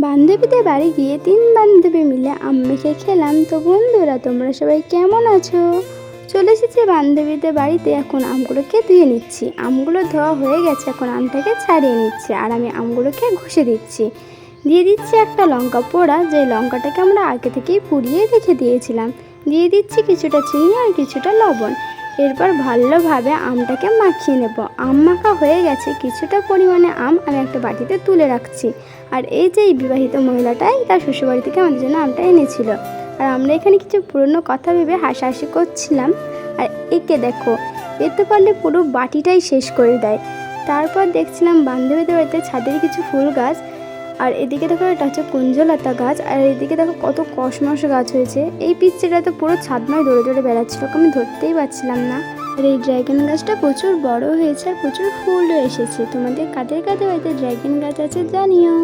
বান্ধবীদের বাড়ি গিয়ে 3 বান্ধবী মিলে আম মেখে খেলাম। তো বন্ধুরা, তোমরা সবাই কেমন আছো? চলে এসেছি বান্ধবীদের বাড়িতে। এখন আমগুলোকে ধুয়ে নিচ্ছি। আমগুলো ধোয়া হয়ে গেছে, এখন আমটাকে ছাড়িয়ে নিচ্ছি আর আমি আমগুলোকে ঘষে দিচ্ছি। দিয়ে দিচ্ছি একটা লঙ্কা পোড়া, যে লঙ্কাটাকে আমরা আগে থেকেই পুড়িয়ে রেখে দিয়েছিলাম। দিয়ে দিচ্ছি কিছুটা চিনি আর কিছুটা লবণ। এরপর ভালোভাবে আমটাকে মাখিয়ে নেব। আম মাখা হয়ে গেছে, কিছুটা পরিমাণে আম আমি একটা বাটিতে তুলে রাখছি। আর এই যে এই বিবাহিত মহিলাটাই তার শ্বশুরবাড়ি থেকে আমাদের জন্য আমটা এনেছিল। আর আমরা এখানে কিছু পুরনো কথা ভেবে হাসাহাসি করছিলাম। আর একে দেখো, এতে পারলে পুরো বাটিটাই শেষ করে দেয়। তারপর দেখছিলাম বান্ধবীদের বাড়িতে ছাদের কিছু ফুল গাছ। আর এদিকে দেখো, এটা হচ্ছে কুঞ্জলতা গাছ। আর এদিকে দেখো কত কসমস গাছ হয়েছে। এই পিচ্ছিটা তো পুরো ছাদমায় দৌড়ে দৌড়ে বেড়াচ্ছিল, আমি ধরতেই পারছিলাম না। আর এই ড্রাগন গাছটা প্রচুর বড় হয়েছে আর প্রচুর ফুলও এসেছে। তোমাদের কাদের কাদের বাড়িতে ড্রাগন গাছ আছে জানিও।